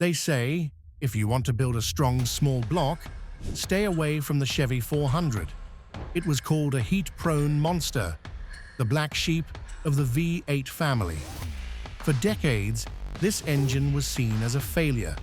They say, if you want to build a strong small block, stay away from the Chevy 400. It was called a heat-prone monster, the black sheep of the V8 family. For decades, this engine was seen as a failure,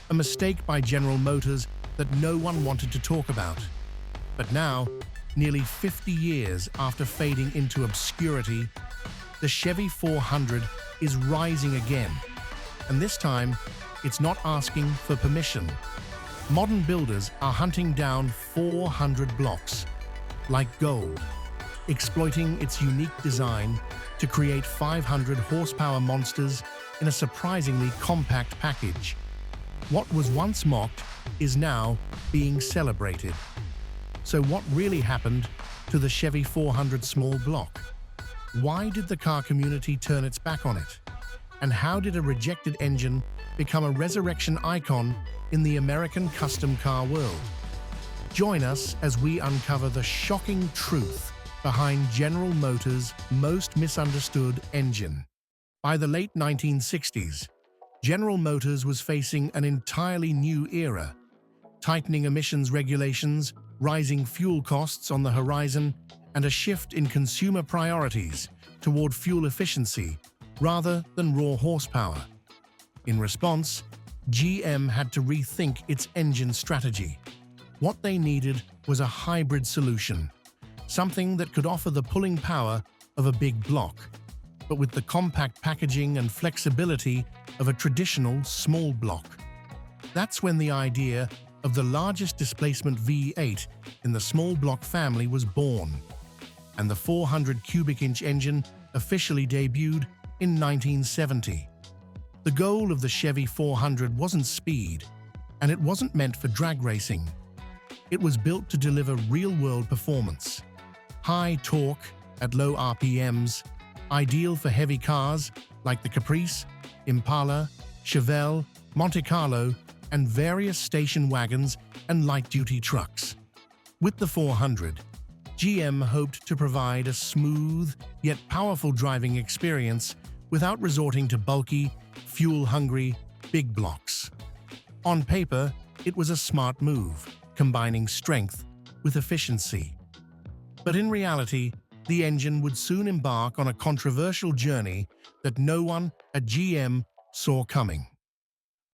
a mistake by General Motors that no one wanted to talk about. But now, nearly 50 years after fading into obscurity, the Chevy 400 is rising again. And this time, it's not asking for permission. Modern builders are hunting down 400 blocks, like gold, exploiting its unique design to create 500 horsepower monsters in a surprisingly compact package. What was once mocked is now being celebrated. So what really happened to the Chevy 400 small block? Why did the car community turn its back on it? And how did a rejected engine become a resurrection icon in the American custom car world? Join us as we uncover the shocking truth behind General Motors' most misunderstood engine. By the late 1960s, General Motors was facing an entirely new era. Tightening emissions regulations, rising fuel costs on the horizon, and a shift in consumer priorities toward fuel efficiency rather than raw horsepower. In response, GM had to rethink its engine strategy. What they needed was a hybrid solution, something that could offer the pulling power of a big block, but with the compact packaging and flexibility of a traditional small block. That's when the idea of the largest displacement V8 in the small block family was born, and the 400 cubic inch engine officially debuted in 1970. The goal of the Chevy 400 wasn't speed, and it wasn't meant for drag racing. It was built to deliver real-world performance. High torque at low RPMs, ideal for heavy cars like the Caprice, Impala, Chevelle, Monte Carlo, and various station wagons and light-duty trucks. With the 400, GM hoped to provide a smooth yet powerful driving experience without resorting to bulky, fuel-hungry, big blocks. On paper, it was a smart move, combining strength with efficiency. But in reality, the engine would soon embark on a controversial journey that no one at GM saw coming.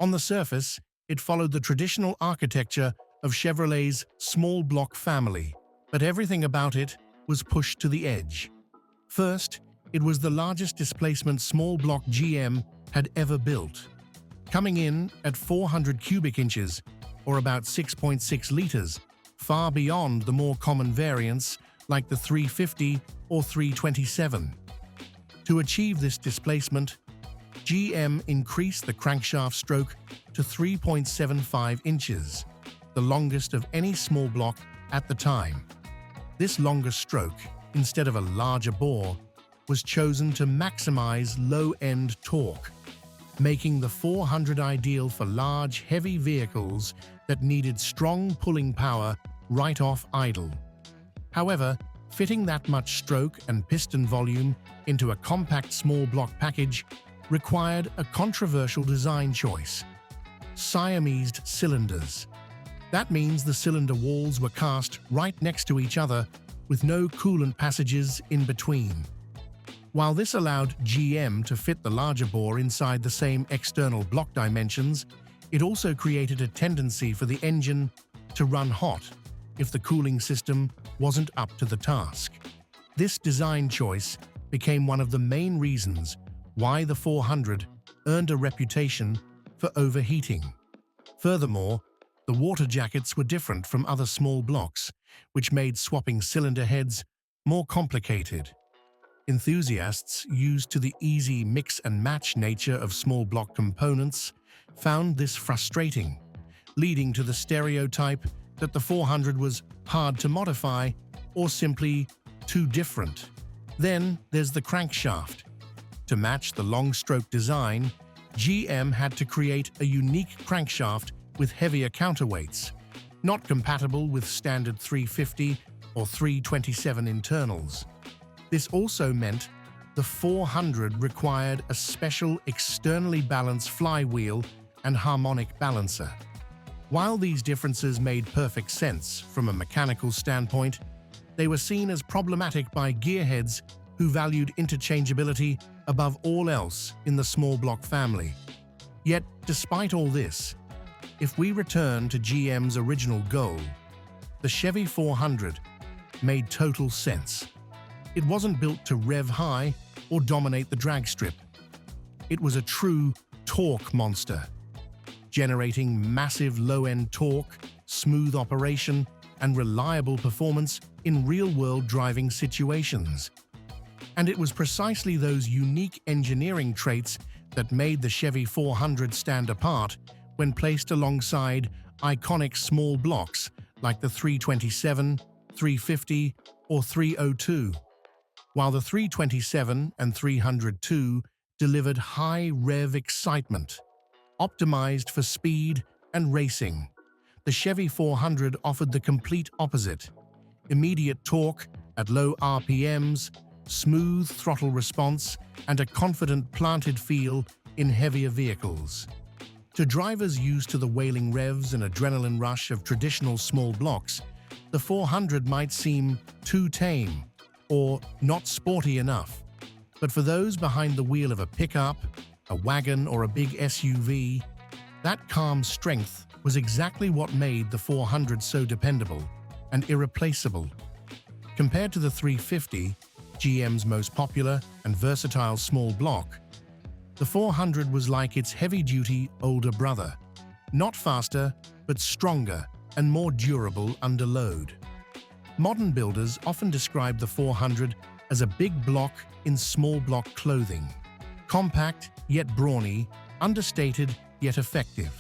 On the surface, it followed the traditional architecture of Chevrolet's small block family, but everything about it was pushed to the edge. First, it was the largest displacement small block GM had ever built. Coming in at 400 cubic inches, or about 6.6 liters, far beyond the more common variants like the 350 or 327. To achieve this displacement, GM increased the crankshaft stroke to 3.75 inches, the longest of any small block at the time. This longer stroke, instead of a larger bore, was chosen to maximize low-end torque, making the 400 ideal for large, heavy vehicles that needed strong pulling power right off idle. However, fitting that much stroke and piston volume into a compact small block package required a controversial design choice: Siamese cylinders. That means the cylinder walls were cast right next to each other with no coolant passages in between. While this allowed GM to fit the larger bore inside the same external block dimensions, it also created a tendency for the engine to run hot if the cooling system wasn't up to the task. This design choice became one of the main reasons why the 400 earned a reputation for overheating. Furthermore, the water jackets were different from other small blocks, which made swapping cylinder heads more complicated. Enthusiasts, used to the easy mix-and-match nature of small block components, found this frustrating, leading to the stereotype that the 400 was hard to modify or simply too different. Then there's the crankshaft. To match the long-stroke design, GM had to create a unique crankshaft with heavier counterweights, not compatible with standard 350 or 327 internals. This also meant the 400 required a special externally balanced flywheel and harmonic balancer. While these differences made perfect sense from a mechanical standpoint, they were seen as problematic by gearheads who valued interchangeability above all else in the small block family. Yet, despite all this, if we return to GM's original goal, the Chevy 400 made total sense. It wasn't built to rev high or dominate the drag strip. It was a true torque monster, generating massive low-end torque, smooth operation, and reliable performance in real-world driving situations. And it was precisely those unique engineering traits that made the Chevy 400 stand apart when placed alongside iconic small blocks like the 327, 350, or 302. While the 327 and 302 delivered high rev excitement, optimized for speed and racing, the Chevy 400 offered the complete opposite: immediate torque at low RPMs, smooth throttle response, and a confident planted feel in heavier vehicles. To drivers used to the wailing revs and adrenaline rush of traditional small blocks, the 400 might seem too tame or not sporty enough. But for those behind the wheel of a pickup, a wagon, or a big SUV, that calm strength was exactly what made the 400 so dependable and irreplaceable. Compared to the 350, GM's most popular and versatile small block, the 400 was like its heavy-duty older brother, not faster, but stronger and more durable under load. Modern builders often describe the 400 as a big block in small block clothing, compact yet brawny, understated yet effective.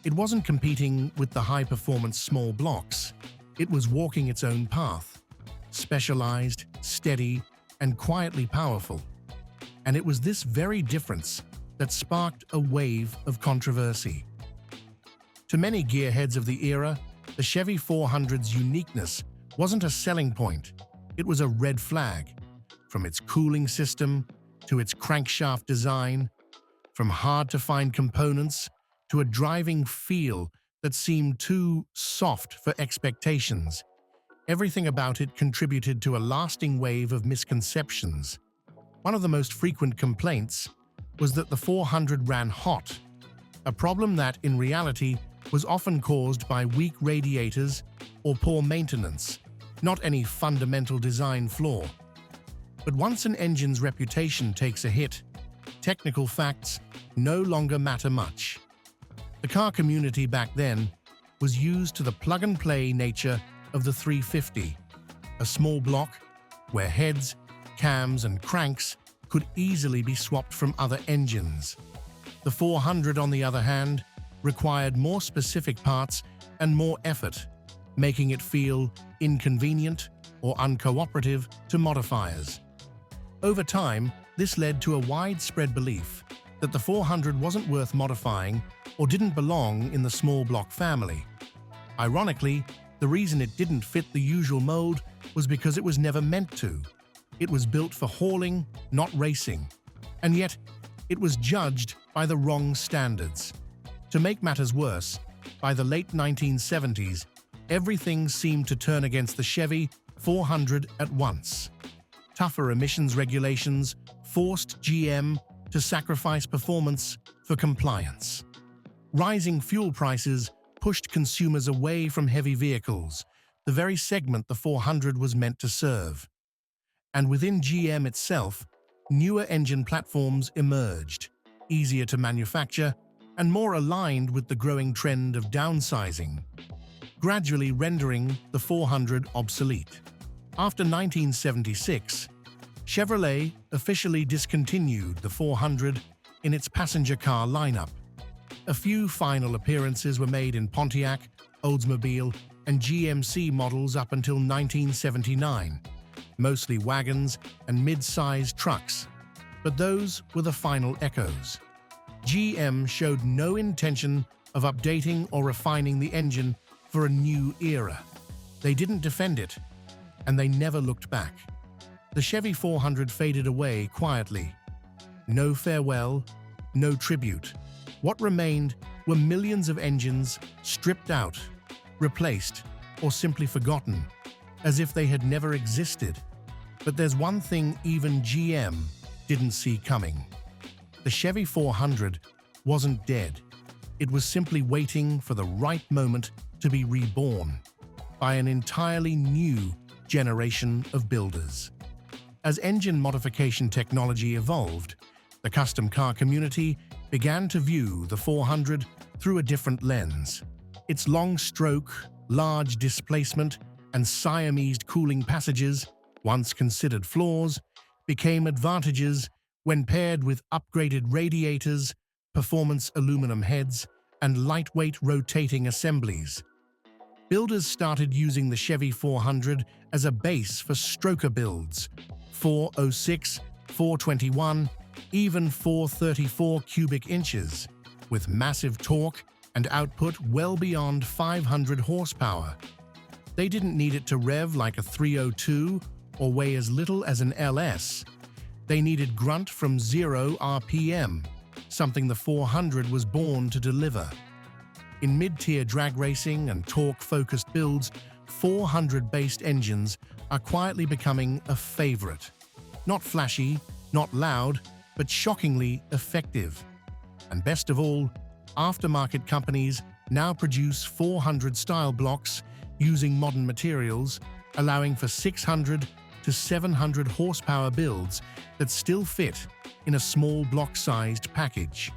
It wasn't competing with the high-performance small blocks. It was walking its own path, specialized, steady, and quietly powerful. And it was this very difference that sparked a wave of controversy. To many gearheads of the era, the Chevy 400's uniqueness wasn't a selling point, it was a red flag. From its cooling system to its crankshaft design, from hard-to-find components to a driving feel that seemed too soft for expectations, everything about it contributed to a lasting wave of misconceptions. One of the most frequent complaints was that the 400 ran hot, a problem that, in reality, was often caused by weak radiators or poor maintenance, not any fundamental design flaw. But once an engine's reputation takes a hit, technical facts no longer matter much. The car community back then was used to the plug-and-play nature of the 350, a small block where heads, cams, and cranks could easily be swapped from other engines. The 400, on the other hand, required more specific parts and more effort, making it feel inconvenient or uncooperative to modifiers. Over time, this led to a widespread belief that the 400 wasn't worth modifying or didn't belong in the small block family. Ironically, the reason it didn't fit the usual mold was because it was never meant to. It was built for hauling, not racing. And yet, it was judged by the wrong standards. To make matters worse, by the late 1970s, everything seemed to turn against the Chevy 400 at once. Tougher emissions regulations forced GM to sacrifice performance for compliance. Rising fuel prices pushed consumers away from heavy vehicles, the very segment the 400 was meant to serve. And within GM itself, newer engine platforms emerged, easier to manufacture and more aligned with the growing trend of downsizing, gradually rendering the 400 obsolete. After 1976, Chevrolet officially discontinued the 400 in its passenger car lineup. A few final appearances were made in Pontiac, Oldsmobile, and GMC models up until 1979, mostly wagons and mid-sized trucks. But those were the final echoes. GM showed no intention of updating or refining the engine for a new era. They didn't defend it, and they never looked back. The Chevy 400 faded away quietly. No farewell, no tribute, What remained were millions of engines stripped out, replaced, or simply forgotten, as if they had never existed. But there's one thing even GM didn't see coming. The Chevy 400 wasn't dead. It was simply waiting for the right moment to be reborn by an entirely new generation of builders. As engine modification technology evolved, the custom car community began to view the 400 through a different lens. Its long stroke, large displacement, and Siamese cooling passages, once considered flaws, became advantages when paired with upgraded radiators, performance aluminum heads, and lightweight rotating assemblies. Builders started using the Chevy 400 as a base for stroker builds, 406, 421, even 434 cubic inches, with massive torque and output well beyond 500 horsepower. They didn't need it to rev like a 302 or weigh as little as an LS. They needed grunt from 0 RPM, something the 400 was born to deliver. In mid-tier drag racing and torque-focused builds, 400-based engines are quietly becoming a favorite. Not flashy, not loud, but shockingly effective. And best of all, aftermarket companies now produce 400-style blocks using modern materials, allowing for 600 to 700 horsepower builds that still fit in a small block-sized package.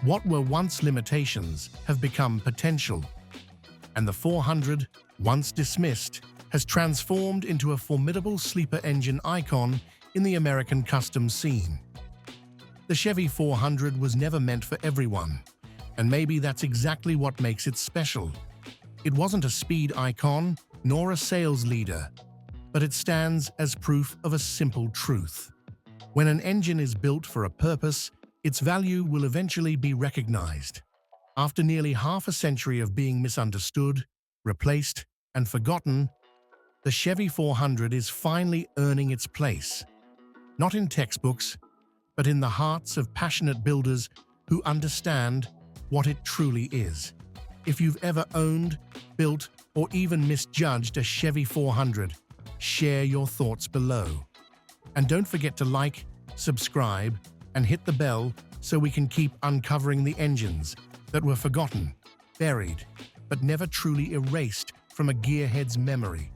What were once limitations have become potential, and the 400, once dismissed, has transformed into a formidable sleeper engine icon in the American custom scene. The Chevy 400 was never meant for everyone, and maybe that's exactly what makes it special. It wasn't a speed icon nor a sales leader, but it stands as proof of a simple truth. When an engine is built for a purpose, its value will eventually be recognized. After nearly half a century of being misunderstood, replaced, and forgotten, the Chevy 400 is finally earning its place. Not in textbooks, but in the hearts of passionate builders who understand what it truly is. If you've ever owned, built, or even misjudged a Chevy 400, share your thoughts below. And don't forget to like, subscribe, and hit the bell so we can keep uncovering the engines that were forgotten, buried, but never truly erased from a gearhead's memory.